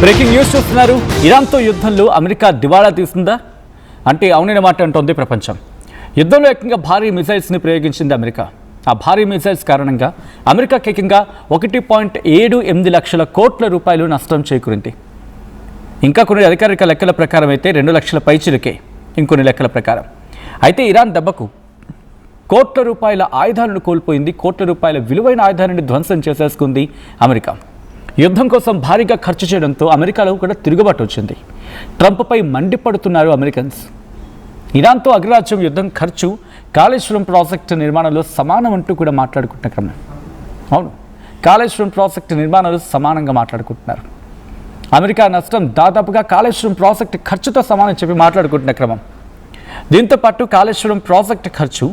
Breaking news చూస్తున్నారు. ఇరాన్తో యుద్ధంలో America దివాళా తీస్తుందా అంటే అవునైన మాట అంటోంది ప్రపంచం. యుద్ధంలో ఏకంగా భారీ మిసైల్స్ని ప్రయోగించింది అమెరికా. ఆ భారీ మిసైల్స్ కారణంగా అమెరికాకి ఏకంగా 1.78 లక్షల కోట్ల రూపాయలు నష్టం చేకూరింది. ఇంకా కొన్ని అధికారిక లెక్కల ప్రకారం అయితే 2 లక్షల పైచిలుకే ఇంకొన్ని లెక్కల ప్రకారం. అయితే ఇరాన్ దెబ్బకు కోట్ల రూపాయల ఆయుధాలను కోల్పోయింది. కోట్ల రూపాయల విలువైన ఆయుధాలను ధ్వంసం చేసేసుకుంది అమెరికా. యుద్ధం కోసం భారీగా ఖర్చు చేయడంతో అమెరికాలో కూడా తిరుగుబాటు వచ్చింది. ట్రంప్పై మండిపడుతున్నారు అమెరికన్స్. ఇరాన్తో అగ్రరాజ్యం యుద్ధం ఖర్చు కాళేశ్వరం ప్రాజెక్టు నిర్మాణంలో సమానం అంటూ కూడా మాట్లాడుకుంటున్న క్రమం. అవును, కాళేశ్వరం ప్రాజెక్టు నిర్మాణంలో సమానంగా మాట్లాడుకుంటున్నారు. అమెరికా నష్టం దాదాపుగా కాళేశ్వరం ప్రాజెక్టు ఖర్చుతో సమానం చెప్పి మాట్లాడుకుంటున్న క్రమం. దీంతోపాటు కాళేశ్వరం ప్రాజెక్టు ఖర్చు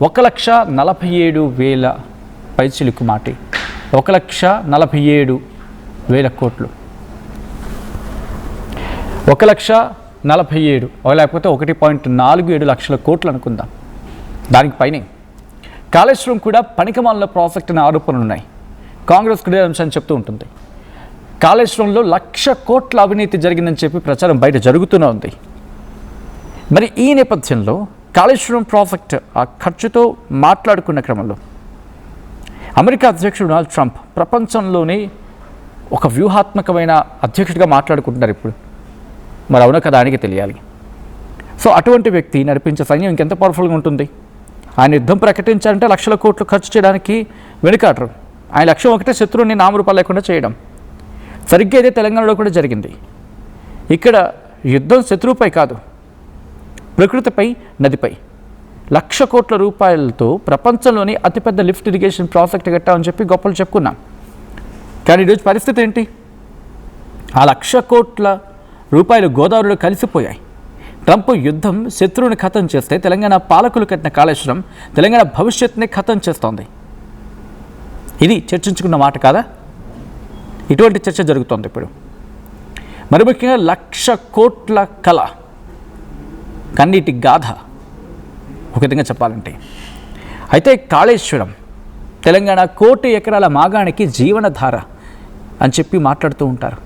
1,47,000 పైచిలుకు మాటి 1,47,000 కోట్లు. 1,47,000 లేకపోతే 1.47 లక్షల కోట్లు అనుకుందాం. దానికి పైనే కాళేశ్వరం కూడా పనికిమాలిన ప్రాజెక్ట్ అనే ఆరోపణలు ఉన్నాయి. కాంగ్రెస్ కూడా అంశాన్ని చెప్తూ ఉంటుంది. కాళేశ్వరంలో 1,00,000 కోట్ల అవినీతి జరిగిందని చెప్పి ప్రచారం బయట జరుగుతూనే ఉంది. మరి ఈ నేపథ్యంలో కాళేశ్వరం ప్రాజెక్ట్ ఆ ఖర్చుతో మాట్లాడుకున్న క్రమంలో అమెరికా అధ్యక్షుడు డొనాల్డ్ ట్రంప్ ప్రపంచంలోనే ఒక వ్యూహాత్మకమైన అధ్యక్షుడిగా మాట్లాడుకుంటున్నారు ఇప్పుడు. మరి అవునా కదా ఆయనకి తెలియాలి. సో అటువంటి వ్యక్తి నడిపించే సైన్యం ఇంకెంత పవర్ఫుల్గా ఉంటుంది. ఆయన యుద్ధం ప్రకటించాలంటే లక్షల కోట్లు ఖర్చు చేయడానికి వెనుకాడరు. ఆయన లక్ష్యం ఒకటే, శత్రువుని నామరూపాలు లేకుండా చేయడం. సరిగ్గా ఇదే తెలంగాణలో కూడా జరిగింది. ఇక్కడ యుద్ధం శత్రువుపై కాదు, ప్రకృతిపై, నదిపై 1,00,000 కోట్ల రూపాయలతో ప్రపంచంలోని అతిపెద్ద లిఫ్ట్ ఇరిగేషన్ ప్రాజెక్ట్ కట్టామని చెప్పి గొప్పలు చెప్పుకున్నాం. కానీ ఈరోజు పరిస్థితి ఏంటి? ఆ 1,00,000 కోట్ల రూపాయలు గోదావరిలో కలిసిపోయాయి. ట్రంప్ యుద్ధం శత్రువుని ఖతం చేస్తే తెలంగాణ పాలకులు కట్టిన కాళేశ్వరం తెలంగాణ భవిష్యత్తుని ఖతం చేస్తోంది. ఇది చర్చించుకున్న మాట కాదా? ఇటువంటి చర్చ జరుగుతోంది ఇప్పుడు. మరి ముఖ్యంగా 1,00,000 కోట్ల కళ, కన్నీటి గాథ ఒక విధంగా చెప్పాలంటే. అయితే కాళేశ్వరం తెలంగాణ 1,00,00,000 ఎకరాల మాగాణికి జీవనధార అని చెప్పి మాట్లాడుతూ ఉంటారు.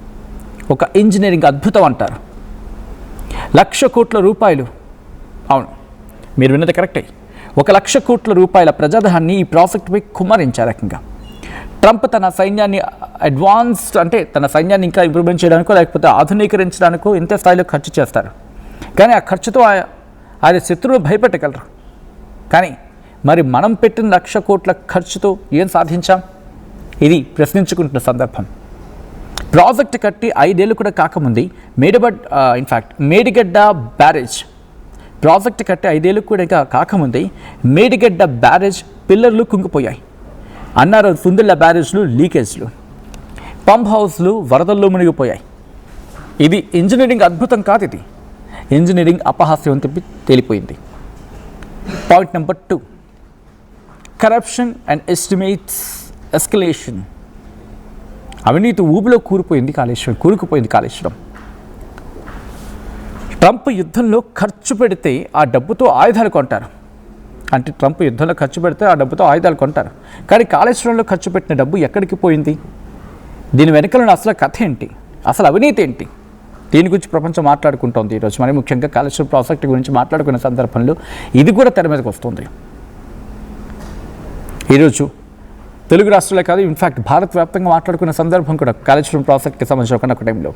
ఒక ఇంజనీరింగ్ అద్భుతం అంటారు. 1,00,000 కోట్ల రూపాయలు, అవును మీరు విన్నది కరెక్టే, 1,00,000 కోట్ల రూపాయల ప్రజాధనాన్ని ఈ ప్రాజెక్టుపై కుమ్మరించారు రకంగా. ట్రంప్ తన సైన్యాన్ని అడ్వాన్స్డ్ అంటే తన సైన్యాన్ని ఇంకా ఇంప్రూవ్మెంట్ చేయడానికో లేకపోతే ఆధునీకరించడానికో ఇంత స్థాయిలో ఖర్చు చేస్తారు. కానీ ఆ ఖర్చుతో ఆయన శత్రువులు భయపెట్టగలరు. కానీ మరి మనం పెట్టిన 1,00,000 కోట్ల ఖర్చుతో ఏం సాధించాం? ఇది ప్రశ్నించుకుంటున్న సందర్భం. ప్రాజెక్ట్ కట్టి 5 ఏళ్ళు కూడా కాకముందు మేడిగడ్డ బ్యారేజ్ ప్రాజెక్ట్ కట్టి 5 ఏళ్ళు కూడా కాకముందే మేడిగడ్డ బ్యారేజ్ పిల్లర్లు కుంగిపోయాయి. అన్నారు సుందిళ్ళ బ్యారేజ్లు లీకేజ్లు, పంప్ హౌస్లు వరదల్లో మునిగిపోయాయి. ఇది ఇంజనీరింగ్ అద్భుతం కాదు, ఇది ఇంజనీరింగ్ అపహాస్యం అని చెప్పి తేలిపోయింది. Point number 2, corruption and estimates escalation. అవినీతి ఊబిలో కూరుకుపోయింది కాళేశ్వరం. ట్రంప్ యుద్ధంలో ఖర్చు పెడితే ఆ డబ్బుతో ఆయుధాలు కొంటారు. అంటే ట్రంప్ యుద్ధంలో ఖర్చు పెడితే ఆ డబ్బుతో ఆయుధాలు కొంటారు. కానీ కాళేశ్వరంలో ఖర్చు పెట్టిన డబ్బు ఎక్కడికి పోయింది? దీని వెనకలను అసలు కథ ఏంటి? అసలు అవినీతి ఏంటి? దీని గురించి ప్రపంచం మాట్లాడుకుంటోంది ఈరోజు. మరి ముఖ్యంగా కాళేశ్వరం ప్రాజెక్టు గురించి మాట్లాడుకునే సందర్భంలో ఇది కూడా తెర మీదకి వస్తుంది. ఈరోజు తెలుగు రాష్ట్రాలే కాదు, ఇన్ఫ్యాక్ట్ భారత్ వ్యాప్తంగా మాట్లాడుకునే సందర్భం కూడా కాళేశ్వరం ప్రాజెక్ట్కి సంబంధించిన ఒక టైంలో.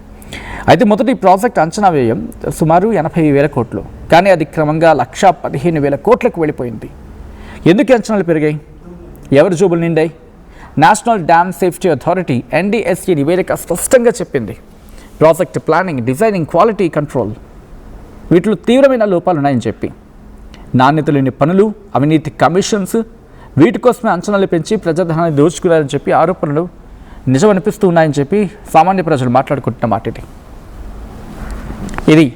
అయితే మొదటి ప్రాజెక్ట్ అంచనా వ్యయం సుమారు 80,000 కోట్లు. కానీ అది క్రమంగా 1,15,000 కోట్లకు వెళ్ళిపోయింది. ఎందుకు అంచనాలు పెరిగాయి? ఎవరి జోబులు నిండాయి? National dam safety authority NDSC నివేదిక స్పష్టంగా చెప్పింది. Project planning, designing, quality control వీటిలో తీవ్రమైన లోపాలు ఉన్నాయని చెప్పి, నాణ్యత లేని పనులు, అవినీతి కమిషన్స్, వీటి కోసమే అంచనాలు పెంచి ప్రజాధనాన్ని దోచుకున్నారని చెప్పి ఆరోపణలు నిజమనిపిస్తూ ఉన్నాయని చెప్పి సామాన్య ప్రజలు మాట్లాడుకుంటున్న మాట ఇది.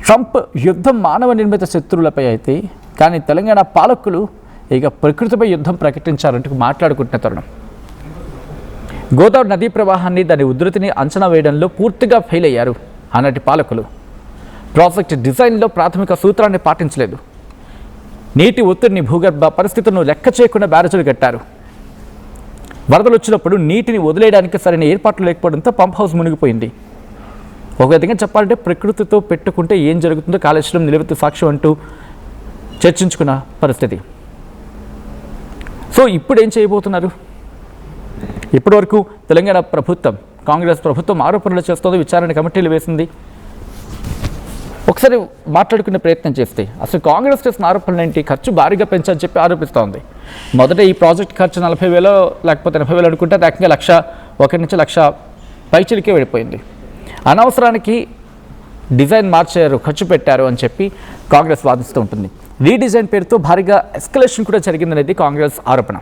ట్రంప్ యుద్ధం మానవ నిర్మిత శత్రువులపై అయితే, కానీ తెలంగాణ పాలకులు ఇక ప్రకృతిపై యుద్ధం ప్రకటించారంటూ మాట్లాడుకుంటున్న తరుణం. గోదావరి నదీ ప్రవాహాన్ని, దాని ఉధృతిని అంచనా వేయడంలో పూర్తిగా ఫెయిల్ అయ్యారు అన్నటి పాలకులు. ప్రాజెక్ట్ డిజైన్లో ప్రాథమిక సూత్రాన్ని పాటించలేదు. నీటి ఒత్తిడిని, భూగర్భ పరిస్థితులను లెక్క చేయకుండా బ్యారేజీలు కట్టారు. వరదలు వచ్చినప్పుడు నీటిని వదిలేయడానికి సరైన ఏర్పాట్లు లేకపోవడంతో పంప్ హౌస్ మునిగిపోయింది. ఒక విధంగా చెప్పాలంటే ప్రకృతితో పెట్టుకుంటే ఏం జరుగుతుందో కాళేశ్వరం నిలబెత్తు సాక్ష్యం అంటూ చర్చించుకున్న పరిస్థితి. సో ఇప్పుడు ఏం చేయబోతున్నారు? ఇప్పటివరకు తెలంగాణ ప్రభుత్వం, కాంగ్రెస్ ప్రభుత్వం ఆరోపణలు చేస్తోంది, విచారణ కమిటీలు వేసింది. ఒకసారి మాట్లాడుకునే ప్రయత్నం చేస్తే అసలు కాంగ్రెస్ చేసిన ఆరోపణలు ఏంటి? ఖర్చు భారీగా పెంచని చెప్పి ఆరోపిస్తోంది. మొదట ఈ ప్రాజెక్ట్ ఖర్చు 40,000 లేకపోతే 80,000 అనుకుంటే ఏకంగా 1 నుంచి 1,00,000 పైచిలికే వెళ్ళిపోయింది. అనవసరానికి డిజైన్ మార్చారు, ఖర్చు పెట్టారు అని చెప్పి కాంగ్రెస్ వాదిస్తూ ఉంటుంది. రీడిజైన్ పేరుతో భారీగా ఎస్కలేషన్ కూడా జరిగిందనేది కాంగ్రెస్ ఆరోపణ.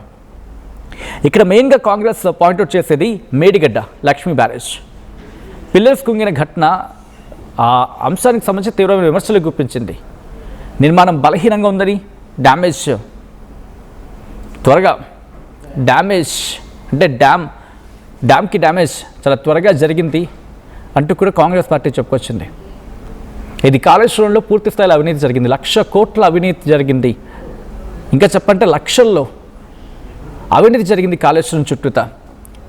ఇక్కడ మెయిన్గా కాంగ్రెస్ పాయింట్అవుట్ చేసేది మేడిగడ్డ లక్ష్మీ బ్యారేజ్. పిల్లర్స్ కుంగిన ఘటన ఆ అంశానికి సంబంధించి తీవ్రమైన విమర్శలు గుప్పించింది. నిర్మాణం బలహీనంగా ఉందని, డ్యామేజ్ అంటే డ్యామ్కి డ్యామేజ్ చాలా త్వరగా జరిగింది అంటూ కూడా కాంగ్రెస్ పార్టీ చెప్పుకొచ్చింది. ఇది కాళేశ్వరంలో పూర్తి స్థాయిలో అవినీతి జరిగింది, 1,00,000 కోట్ల అవినీతి జరిగింది. ఇంకా చెప్పంటే లక్షల్లో అవినీతి జరిగింది కాళేశ్వరం చుట్టూతా.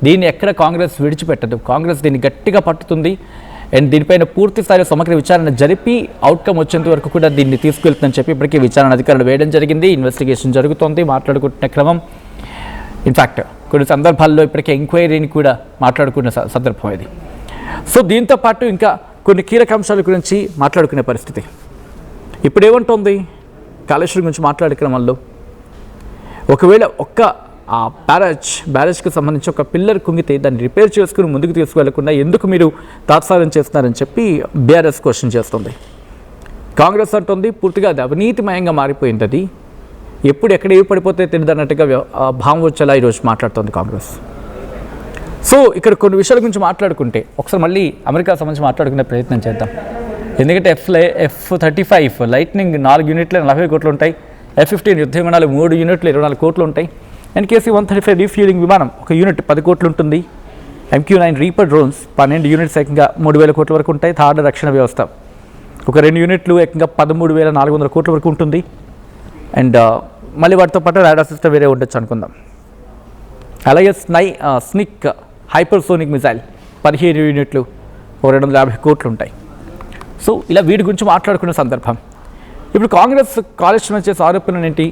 దీన్ని ఎక్కడ కాంగ్రెస్ విడిచిపెట్టదు. కాంగ్రెస్ దీన్ని గట్టిగా పట్టుతుంది. అండ్ దీనిపైన పూర్తి స్థాయిలో సమగ్ర విచారణ జరిపి అవుట్కమ్ వచ్చేంత వరకు కూడా దీన్ని తీసుకెళ్తుందని చెప్పి ఇప్పటికీ విచారణ అధికారులు వేయడం జరిగింది. ఇన్వెస్టిగేషన్ జరుగుతోంది, మాట్లాడుకుంటున్న క్రమం. ఇన్ఫ్యాక్ట్ కొన్ని సందర్భాల్లో ఇప్పటికే ఎంక్వైరీని కూడా మాట్లాడుకున్న సందర్భం ఇది. సో దీంతో పాటు ఇంకా కొన్ని కీలక అంశాల గురించి మాట్లాడుకునే పరిస్థితి. ఇప్పుడు ఏమంటోంది? కాళేశ్వరం గురించి మాట్లాడే క్రమంలో ఒకవేళ ఆ బ్యారేజ్కి సంబంధించి ఒక పిల్లర్ కుంగితే దాన్ని రిపేర్ చేసుకుని ముందుకు తీసుకువెళ్లకుండా ఎందుకు మీరు తాత్సారం చేస్తున్నారని చెప్పి బీఆర్ఎస్ క్వశ్చన్ చేస్తుంది. కాంగ్రెస్ అంటుంది పూర్తిగా అది అవినీతిమయంగా మారిపోయింది, అది ఎప్పుడు ఎక్కడ ఏ పడిపోతే తెలియదు అన్నట్టుగా భావం వచ్చేలా ఈరోజు మాట్లాడుతోంది కాంగ్రెస్. సో ఇక్కడ కొన్ని విషయాల గురించి మాట్లాడుకుంటే ఒకసారి మళ్ళీ అమెరికా సంబంధించి మాట్లాడుకునే ప్రయత్నం చేద్దాం. ఎందుకంటే F-35 లైట్నింగ్ 4 యూనిట్లు 40 కోట్లు ఉంటాయి. F-15 యుద్ధ విమానాలు 3 యూనిట్లు 24 కోట్లు ఉంటాయి. అండ్ KC-135 రీఫ్యూలింగ్ విమానం 1 యూనిట్ 10 కోట్లు ఉంటుంది. MQ-9 రీపర్ డ్రోన్స్ 12 యూనిట్స్ ఏకంగా 3,000 కోట్ల వరకు ఉంటాయి. థాడ్ రక్షణ వ్యవస్థ 2 యూనిట్లు ఏకంగా 13,400 కోట్ల వరకు ఉంటుంది. అండ్ మళ్ళీ వాటితో పాటు రాడార్ సిస్టమ్ వేరే ఉండొచ్చు అనుకుందాం. అలాగే స్నిక్ హైపర్సోనిక్ మిసైల్ 17 యూనిట్లు 250 కోట్లు ఉంటాయి. సో ఇలా వీటి గురించి మాట్లాడుకునే సందర్భం. ఇప్పుడు కాంగ్రెస్ కాళేశ్వరం చేసే ఆరోపణలు ఏంటి?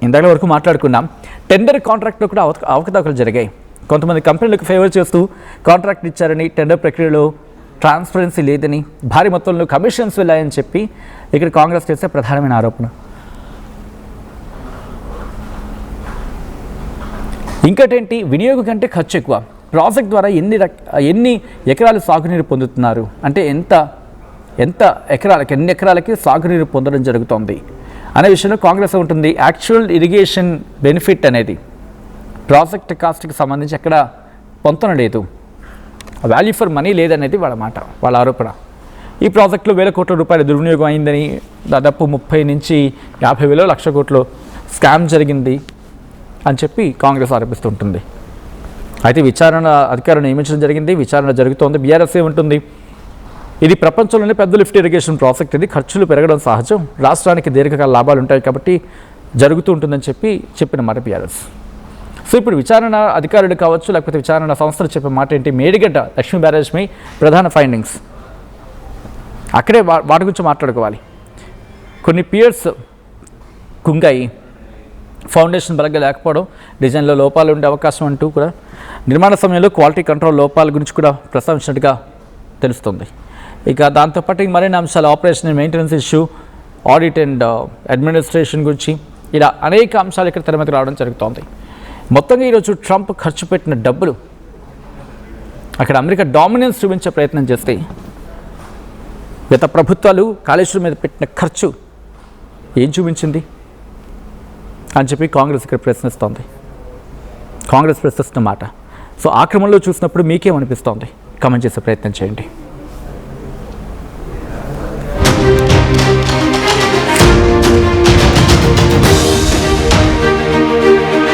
ఇందాక వరకు మాట్లాడుకున్నాం. టెండర్ కాంట్రాక్ట్లో కూడా అవకతవకలు జరిగాయి. కొంతమంది కంపెనీలకు ఫేవర్ చేస్తూ కాంట్రాక్ట్ ఇచ్చారని, టెండర్ ప్రక్రియలో ట్రాన్స్పరెన్సీ లేదని, భారీ మొత్తంలో కమిషన్స్ వెళ్ళాయని చెప్పి ఇక్కడ కాంగ్రెస్ చేసే ప్రధానమైన ఆరోపణ. ఇంకటేంటి? వినియోగం కంటే ఖర్చు ఎక్కువ. ప్రాజెక్ట్ ద్వారా ఎన్ని ఎకరాలు సాగునీరు పొందుతున్నారు అంటే ఎన్ని ఎకరాలకి సాగునీరు పొందడం జరుగుతోంది అనే విషయంలో కాంగ్రెస్ ఉంటుంది. యాక్చువల్ ఇరిగేషన్ బెనిఫిట్ అనేది ప్రాజెక్ట్ కాస్ట్కి సంబంధించి ఎక్కడ పొంతన లేదు, వాల్యూ ఫర్ మనీ లేదనేది వాళ్ళ ఆరోపణ. ఈ ప్రాజెక్టులో 1,000 కోట్ల రూపాయలు దుర్వినియోగం అయిందని, దాదాపు 30 నుంచి 50,000 లక్ష కోట్లు స్కామ్ జరిగింది అని చెప్పి కాంగ్రెస్ ఆరోపిస్తుంటుంది. అయితే విచారణ అధికారులను నియమించడం జరిగింది, విచారణ జరుగుతోంది. బీఆర్ఎస్ ఏముంటుంది? ఇది ప్రపంచంలోనే పెద్ద లిఫ్ట్ ఇరిగేషన్ ప్రాజెక్ట్, ఇది ఖర్చులు పెరగడం సహజం, రాష్ట్రానికి దీర్ఘకాల లాభాలు ఉంటాయి కాబట్టి జరుగుతూ ఉంటుందని చెప్పిన మాట బీఆర్ఎస్. సో ఇప్పుడు విచారణ అధికారులు కావచ్చు, లేకపోతే విచారణ సంస్థలు చెప్పే మాట ఏంటి? మేడిగడ్డ లక్ష్మీ బ్యారేజ్ మీ ప్రధాన ఫైండింగ్స్ అక్కడే వాటి గురించి మాట్లాడుకోవాలి. కొన్ని పియర్స్ కుంగాయి, ఫౌండేషన్ బలంగా లేకపోవడం, డిజైన్లో లోపాలు ఉండే అవకాశం అంటూ కూడా నిర్మాణ సమయంలో క్వాలిటీ కంట్రోల్ లోపాల గురించి కూడా ప్రస్తావించినట్టుగా తెలుస్తుంది. ఇక దాంతోపాటు మరిన్ని అంశాలు, operation and maintenance issue, audit and administration గురించి ఇలా అనేక అంశాలు ఇక్కడ తెర మీదకి రావడం జరుగుతోంది. మొత్తంగా ఈరోజు ట్రంప్ ఖర్చు పెట్టిన డబ్బులు అక్కడ అమెరికా డామినెన్స్ చూపించే ప్రయత్నం చేస్తే గత ప్రభుత్వాలు కాళేశ్వరం మీద పెట్టిన ఖర్చు ఏం చూపించింది అని చెప్పి కాంగ్రెస్ ఇక్కడ ప్రశ్నిస్తోంది. కాంగ్రెస్ ప్రశ్నిస్తున్న మాట. సో ఆ క్రమంలో చూసినప్పుడు మీకేమనిపిస్తోంది? కామెంట్ చేసే ప్రయత్నం చేయండి.